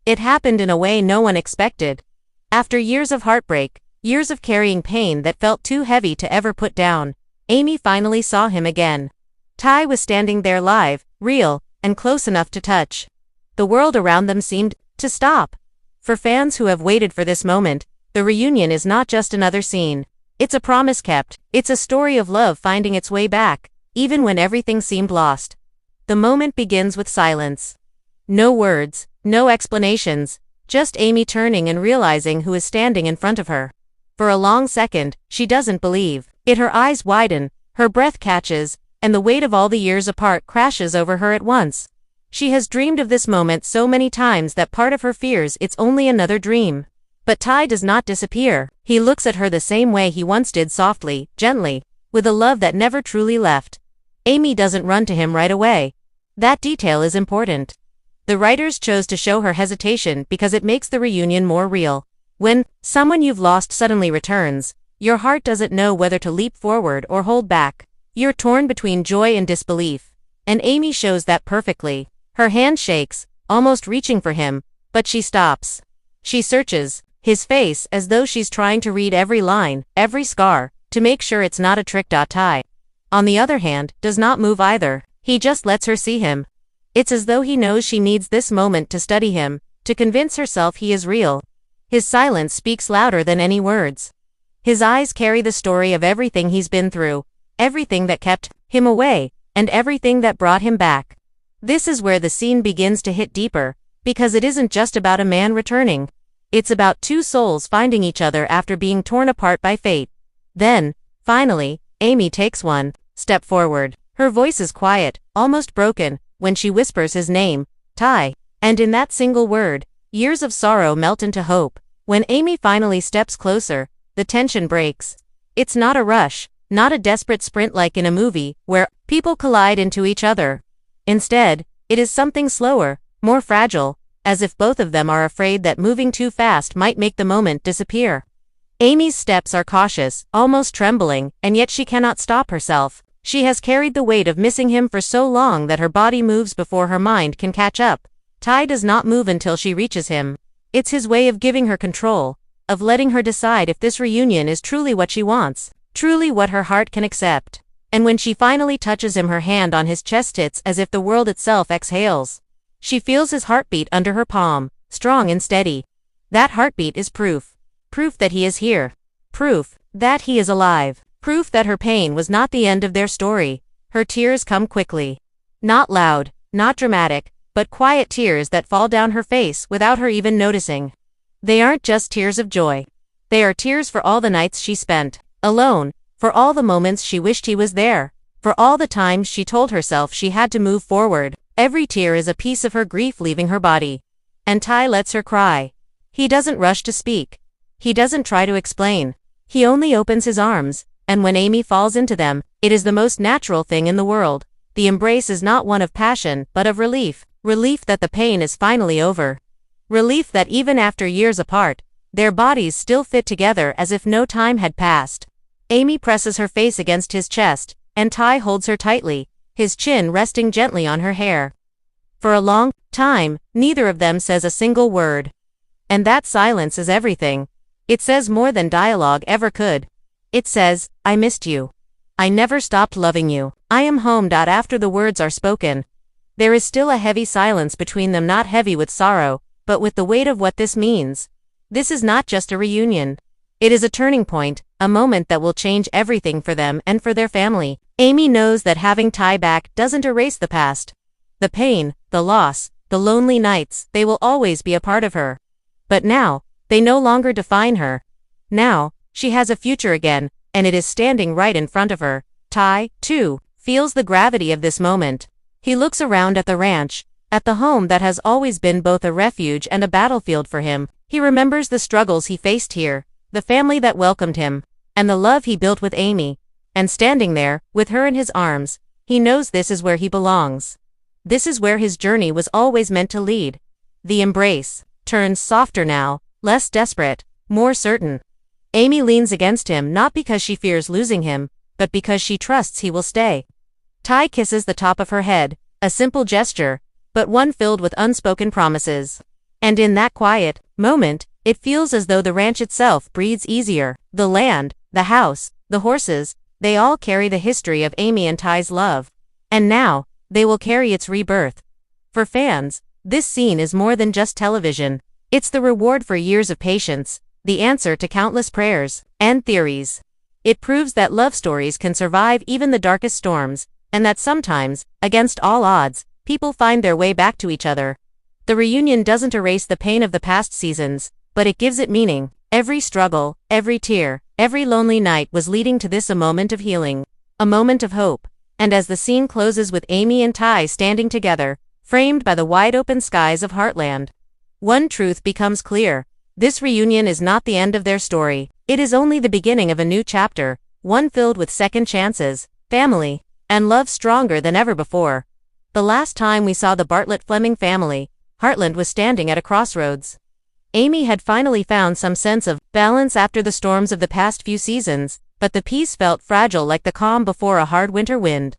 It happened in a way no one expected. After years of heartbreak, years of carrying pain that felt too heavy to ever put down, Amy finally saw him again. Ty was standing there live, real, and close enough to touch. The world around them seemed to stop. For fans who have waited for this moment, the reunion is not just another scene. It's a promise kept. It's a story of love finding its way back, even when everything seemed lost. The moment begins with silence. No words, no explanations, just Amy turning and realizing who is standing in front of her. For a long second, she doesn't believe it. Her eyes widen, her breath catches, and the weight of all the years apart crashes over her at once. She has dreamed of this moment so many times that part of her fears it's only another dream. But Ty does not disappear. He looks at her the same way he once did, softly, gently, with a love that never truly left. Amy doesn't run to him right away. That detail is important. The writers chose to show her hesitation because it makes the reunion more real. When someone you've lost suddenly returns, your heart doesn't know whether to leap forward or hold back. You're torn between joy and disbelief. And Amy shows that perfectly. Her hand shakes, almost reaching for him, but she stops. She searches his face as though she's trying to read every line, every scar, to make sure it's not a trick. Ty, on the other hand, does not move either. He just lets her see him. It's as though he knows she needs this moment to study him, to convince herself he is real. His silence speaks louder than any words. His eyes carry the story of everything he's been through, everything that kept him away, and everything that brought him back. This is where the scene begins to hit deeper, because it isn't just about a man returning. It's about two souls finding each other after being torn apart by fate. Then, finally, Amy takes one step forward. Her voice is quiet, almost broken, when she whispers his name, Ty. And in that single word, years of sorrow melt into hope. When Amy finally steps closer, the tension breaks. It's not a rush, not a desperate sprint like in a movie, where people collide into each other. Instead, it is something slower, more fragile, as if both of them are afraid that moving too fast might make the moment disappear. Amy's steps are cautious, almost trembling, and yet she cannot stop herself. She has carried the weight of missing him for so long that her body moves before her mind can catch up. Ty does not move until she reaches him. It's his way of giving her control, of letting her decide if this reunion is truly what she wants, truly what her heart can accept. And when she finally touches him, her hand on his chest, it's as if the world itself exhales. She feels his heartbeat under her palm, strong and steady. That heartbeat is proof. Proof that he is here. Proof that he is alive. Proof that her pain was not the end of their story. Her tears come quickly. Not loud, not dramatic, but quiet tears that fall down her face without her even noticing. They aren't just tears of joy. They are tears for all the nights she spent alone, for all the moments she wished he was there, for all the times she told herself she had to move forward. Every tear is a piece of her grief leaving her body. And Ty lets her cry. He doesn't rush to speak. He doesn't try to explain. He only opens his arms, and when Amy falls into them, it is the most natural thing in the world. The embrace is not one of passion, but of relief. Relief that the pain is finally over. Relief that even after years apart, their bodies still fit together as if no time had passed. Amy presses her face against his chest, and Ty holds her tightly, his chin resting gently on her hair. For a long time, neither of them says a single word. And that silence is everything. It says more than dialogue ever could. It says, I missed you. I never stopped loving you. I am home. After the words are spoken, there is still a heavy silence between them, not heavy with sorrow, but with the weight of what this means. This is not just a reunion. It is a turning point, a moment that will change everything for them and for their family. Amy knows that having Ty back doesn't erase the past. The pain, the loss, the lonely nights, they will always be a part of her. But now, they no longer define her. Now, she has a future again, and it is standing right in front of her. Ty, too, feels the gravity of this moment. He looks around at the ranch, at the home that has always been both a refuge and a battlefield for him. He remembers the struggles he faced here, the family that welcomed him, and the love he built with Amy. And standing there, with her in his arms, he knows this is where he belongs. This is where his journey was always meant to lead. The embrace turns softer now, less desperate, more certain. Amy leans against him not because she fears losing him, but because she trusts he will stay. Ty kisses the top of her head, a simple gesture, but one filled with unspoken promises. And in that quiet moment, it feels as though the ranch itself breathes easier. The land, the house, the horses, they all carry the history of Amy and Ty's love. And now, they will carry its rebirth. For fans, this scene is more than just television. It's the reward for years of patience, the answer to countless prayers and theories. It proves that love stories can survive even the darkest storms, and that sometimes, against all odds, people find their way back to each other. The reunion doesn't erase the pain of the past seasons, but it gives it meaning. Every struggle, every tear, every lonely night was leading to this, a moment of healing, a moment of hope. And as the scene closes with Amy and Ty standing together, framed by the wide-open skies of Heartland, one truth becomes clear. This reunion is not the end of their story. It is only the beginning of a new chapter, one filled with second chances, family, and love stronger than ever before. The last time we saw the Bartlett-Fleming family, Heartland was standing at a crossroads. Amy had finally found some sense of balance after the storms of the past few seasons, but the peace felt fragile, like the calm before a hard winter wind.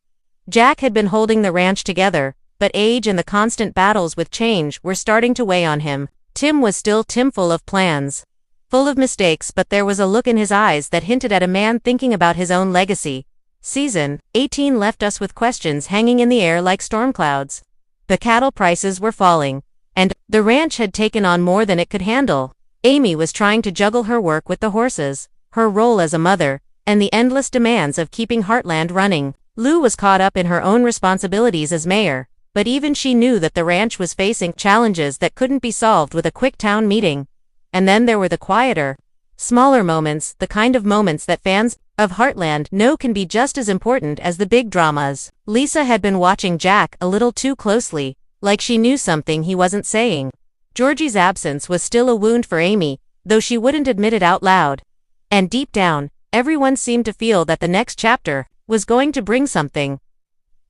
Jack had been holding the ranch together, but age and the constant battles with change were starting to weigh on him. Tim was still Tim, full of plans, full of mistakes, but there was a look in his eyes that hinted at a man thinking about his own legacy. Season 18 left us with questions hanging in the air like storm clouds. The cattle prices were falling, and the ranch had taken on more than it could handle. Amy was trying to juggle her work with the horses, her role as a mother, and the endless demands of keeping Heartland running. Lou was caught up in her own responsibilities as mayor, but even she knew that the ranch was facing challenges that couldn't be solved with a quick town meeting. And then there were the quieter, smaller moments, the kind of moments that fans of Heartland know can be just as important as the big dramas. Lisa had been watching Jack a little too closely, like she knew something he wasn't saying. Georgie's absence was still a wound for Amy, though she wouldn't admit it out loud. And deep down, everyone seemed to feel that the next chapter was going to bring something,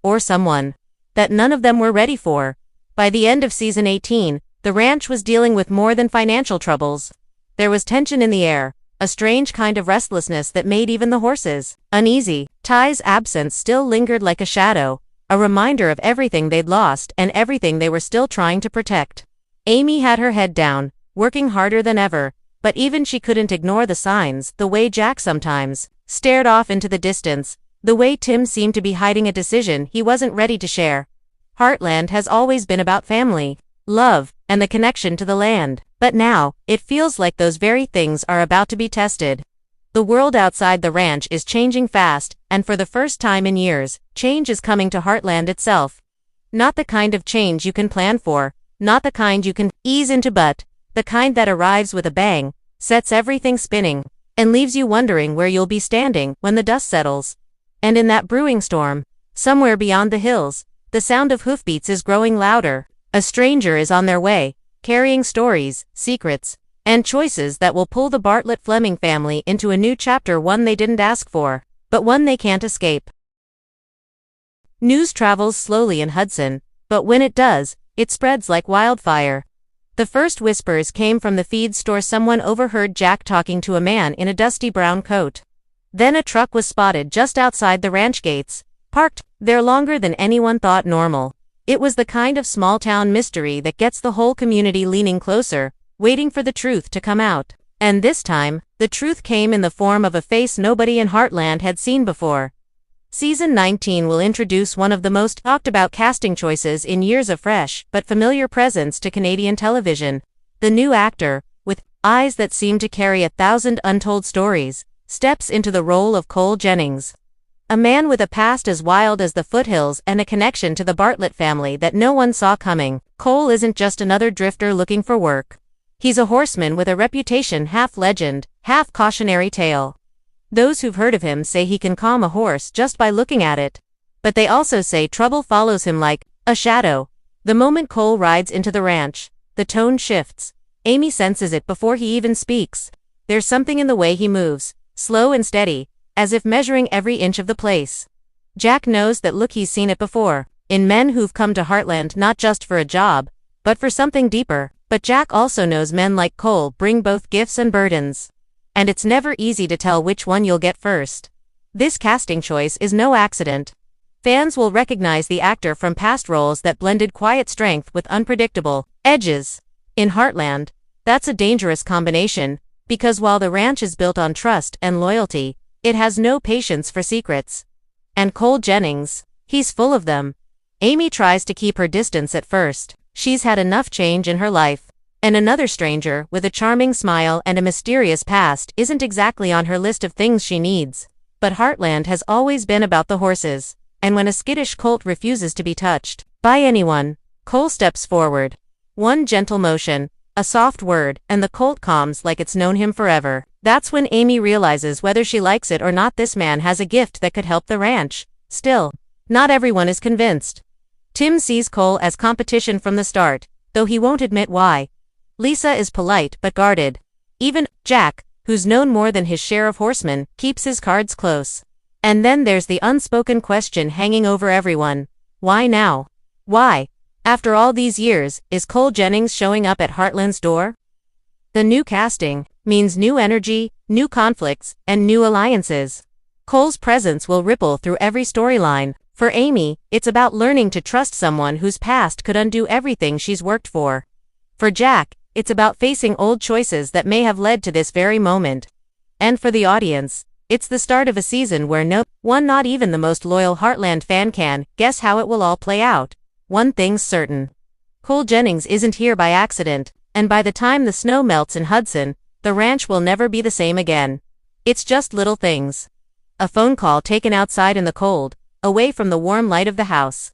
or someone, that none of them were ready for. By the end of season 18, the ranch was dealing with more than financial troubles. There was tension in the air, a strange kind of restlessness that made even the horses uneasy. Ty's absence still lingered like a shadow, a reminder of everything they'd lost and everything they were still trying to protect. Amy had her head down, working harder than ever, but even she couldn't ignore the signs, the way Jack sometimes stared off into the distance, the way Tim seemed to be hiding a decision he wasn't ready to share. Heartland has always been about family, love, and the connection to the land. But now, it feels like those very things are about to be tested. The world outside the ranch is changing fast, and for the first time in years, change is coming to Heartland itself. Not the kind of change you can plan for, not the kind you can ease into, but the kind that arrives with a bang, sets everything spinning, and leaves you wondering where you'll be standing when the dust settles. And in that brewing storm, somewhere beyond the hills, the sound of hoofbeats is growing louder. A stranger is on their way, carrying stories, secrets, and choices that will pull the Bartlett-Fleming family into a new chapter, one they didn't ask for, but one they can't escape. News travels slowly in Hudson, but when it does, it spreads like wildfire. The first whispers came from the feed store. Someone overheard Jack talking to a man in a dusty brown coat. Then a truck was spotted just outside the ranch gates, parked there longer than anyone thought normal. It was the kind of small-town mystery that gets the whole community leaning closer, waiting for the truth to come out. And this time, the truth came in the form of a face nobody in Heartland had seen before. Season 19 will introduce one of the most talked-about casting choices in years of fresh but familiar presence to Canadian television. The new actor, with eyes that seem to carry 1,000 untold stories, steps into the role of Cole Jennings. A man with a past as wild as the foothills and a connection to the Bartlett family that no one saw coming. Cole isn't just another drifter looking for work. He's a horseman with a reputation, half legend, half cautionary tale. Those who've heard of him say he can calm a horse just by looking at it. But they also say trouble follows him like a shadow. The moment Cole rides into the ranch, the tone shifts. Amy senses it before he even speaks. There's something in the way he moves, slow and steady, as if measuring every inch of the place. Jack knows that look. He's seen it before, in men who've come to Heartland not just for a job, but for something deeper. But Jack also knows men like Cole bring both gifts and burdens. And it's never easy to tell which one you'll get first. This casting choice is no accident. Fans will recognize the actor from past roles that blended quiet strength with unpredictable edges. In Heartland, that's a dangerous combination, because while the ranch is built on trust and loyalty, it has no patience for secrets. And Cole Jennings, he's full of them. Amy tries to keep her distance at first. She's had enough change in her life. And another stranger, with a charming smile and a mysterious past, isn't exactly on her list of things she needs. But Heartland has always been about the horses. And when a skittish colt refuses to be touched by anyone, Cole steps forward. One gentle motion, a soft word, and the colt calms like it's known him forever. That's when Amy realizes whether she likes it or not, this man has a gift that could help the ranch. Still, not everyone is convinced. Tim sees Cole as competition from the start, though he won't admit why. Lisa is polite but guarded. Even Jack, who's known more than his share of horsemen, keeps his cards close. And then there's the unspoken question hanging over everyone. Why now? Why, after all these years, is Cole Jennings showing up at Heartland's door? The new casting means new energy, new conflicts, and new alliances. Cole's presence will ripple through every storyline. For Amy, it's about learning to trust someone whose past could undo everything she's worked for. For Jack, it's about facing old choices that may have led to this very moment. And for the audience, it's the start of a season where no one, not even the most loyal Heartland fan, can guess how it will all play out. One thing's certain. Cole Jennings isn't here by accident, and by the time the snow melts in Hudson, the ranch will never be the same again. It's just little things. A phone call taken outside in the cold, away from the warm light of the house.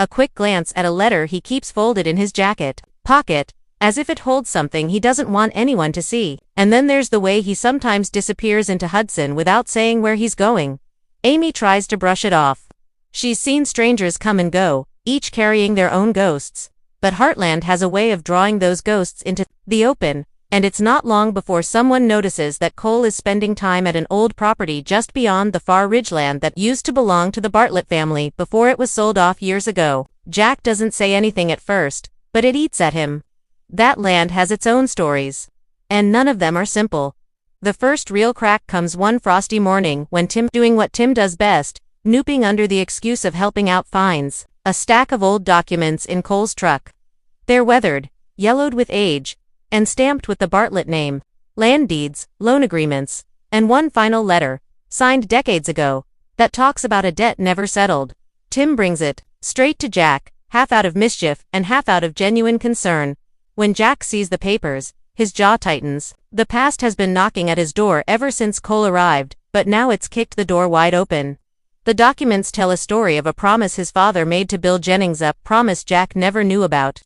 A quick glance at a letter he keeps folded in his jacket pocket, as if it holds something he doesn't want anyone to see. And then there's the way he sometimes disappears into Hudson without saying where he's going. Amy tries to brush it off. She's seen strangers come and go, each carrying their own ghosts. But Heartland has a way of drawing those ghosts into the open, and it's not long before someone notices that Cole is spending time at an old property just beyond the far ridgeland that used to belong to the Bartlett family before it was sold off years ago. Jack doesn't say anything at first, but it eats at him. That land has its own stories. And none of them are simple. The first real crack comes one frosty morning when Tim, doing what Tim does best, snooping under the excuse of helping out, finds a stack of old documents in Cole's truck. They're weathered, yellowed with age, and stamped with the Bartlett name, land deeds, loan agreements, and one final letter, signed decades ago, that talks about a debt never settled. Tim brings it straight to Jack, half out of mischief and half out of genuine concern. When Jack sees the papers, his jaw tightens. The past has been knocking at his door ever since Cole arrived, but now it's kicked the door wide open. The documents tell a story of a promise his father made to build Jennings up, promise Jack never knew about.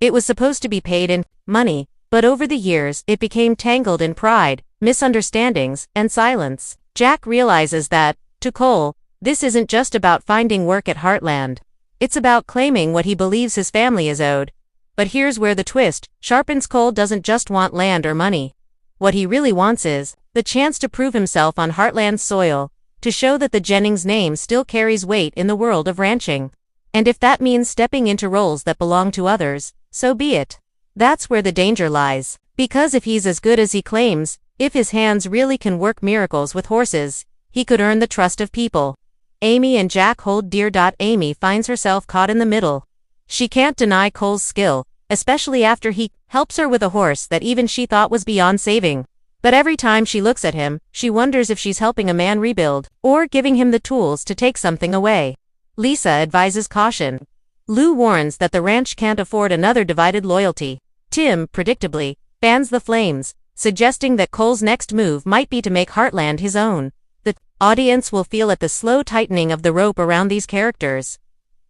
It was supposed to be paid in money, but over the years it became tangled in pride, misunderstandings, and silence. Jack realizes that, to Cole, this isn't just about finding work at Heartland. It's about claiming what he believes his family is owed. But here's where the twist sharpens. Cole doesn't just want land or money. What he really wants is the chance to prove himself on Heartland's soil, to show that the Jennings name still carries weight in the world of ranching. And if that means stepping into roles that belong to others, so be it. That's where the danger lies. Because if he's as good as he claims, if his hands really can work miracles with horses, he could earn the trust of people Amy and Jack hold dear. Amy finds herself caught in the middle. She can't deny Cole's skill, especially after he helps her with a horse that even she thought was beyond saving. But every time she looks at him, she wonders if she's helping a man rebuild, or giving him the tools to take something away. Lisa advises caution. Lou warns that the ranch can't afford another divided loyalty. Tim, predictably, fans the flames, suggesting that Cole's next move might be to make Heartland his own. The audience will feel at the slow tightening of the rope around these characters.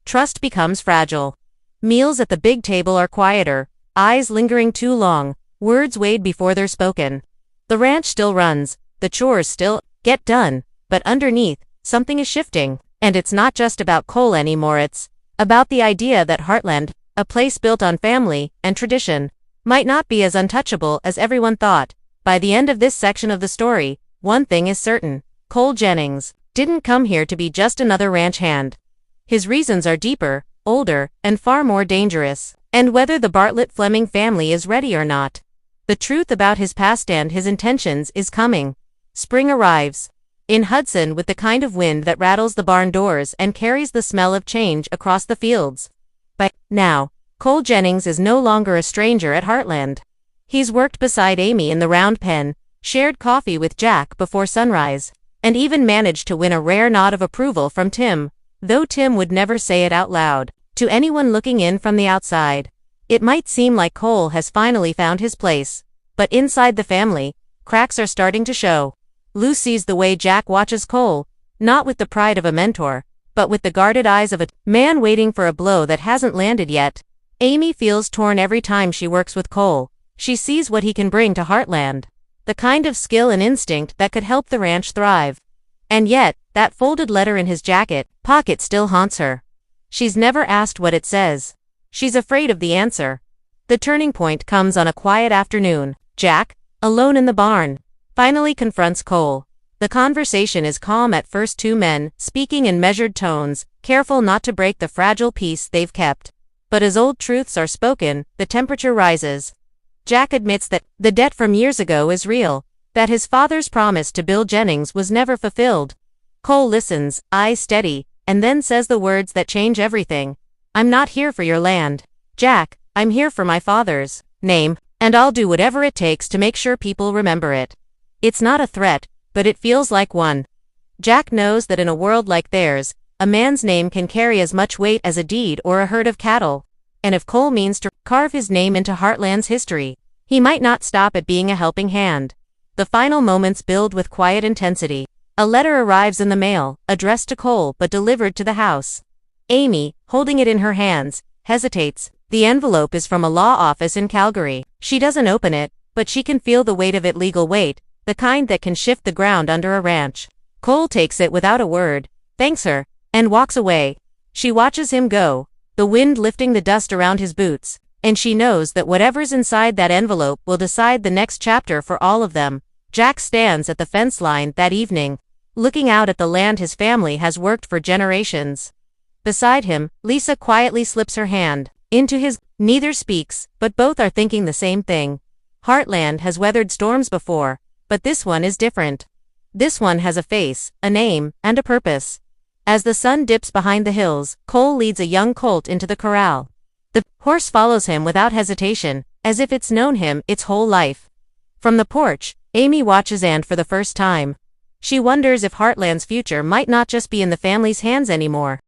Trust becomes fragile. Meals at the big table are quieter, eyes lingering too long, words weighed before they're spoken. The ranch still runs, the chores still get done, but underneath, something is shifting. And it's not just about Cole anymore, it's about the idea that Heartland, a place built on family and tradition, might not be as untouchable as everyone thought. By the end of this section of the story, one thing is certain. Cole Jennings didn't come here to be just another ranch hand. His reasons are deeper, older, and far more dangerous. And whether the Bartlett-Fleming family is ready or not, the truth about his past and his intentions is coming. Spring arrives in Hudson with the kind of wind that rattles the barn doors and carries the smell of change across the fields. By now, Cole Jennings is no longer a stranger at Heartland. He's worked beside Amy in the round pen, shared coffee with Jack before sunrise, and even managed to win a rare nod of approval from Tim, though Tim would never say it out loud. To anyone looking in from the outside, it might seem like Cole has finally found his place. But inside the family, cracks are starting to show. Lou sees the way Jack watches Cole, not with the pride of a mentor, but with the guarded eyes of a man waiting for a blow that hasn't landed yet. Amy feels torn every time she works with Cole. She sees what he can bring to Heartland, the kind of skill and instinct that could help the ranch thrive. And yet, that folded letter in his jacket pocket still haunts her. She's never asked what it says. She's afraid of the answer. The turning point comes on a quiet afternoon. Jack, alone in the barn, finally confronts Cole. The conversation is calm at first, two men speaking in measured tones, careful not to break the fragile peace they've kept. But as old truths are spoken, the temperature rises. Jack admits that the debt from years ago is real, that his father's promise to Bill Jennings was never fulfilled. Cole listens, eyes steady, and then says the words that change everything. "I'm not here for your land, Jack, I'm here for my father's name, and I'll do whatever it takes to make sure people remember it." It's not a threat, but it feels like one. Jack knows that in a world like theirs, a man's name can carry as much weight as a deed or a herd of cattle. And if Cole means to carve his name into Heartland's history, he might not stop at being a helping hand. The final moments build with quiet intensity. A letter arrives in the mail, addressed to Cole but delivered to the house. Amy, holding it in her hands, hesitates. The envelope is from a law office in Calgary. She doesn't open it, but she can feel the weight of it, legal weight, the kind that can shift the ground under a ranch. Cole takes it without a word, thanks her, and walks away. She watches him go, the wind lifting the dust around his boots, and she knows that whatever's inside that envelope will decide the next chapter for all of them. Jack stands at the fence line that evening, looking out at the land his family has worked for generations. Beside him, Lisa quietly slips her hand into his. Neither speaks, but both are thinking the same thing. Heartland has weathered storms before, but this one is different. This one has a face, a name, and a purpose. As the sun dips behind the hills, Cole leads a young colt into the corral. The horse follows him without hesitation, as if it's known him its whole life. From the porch, Amy watches, and for the first time, she wonders if Heartland's future might not just be in the family's hands anymore.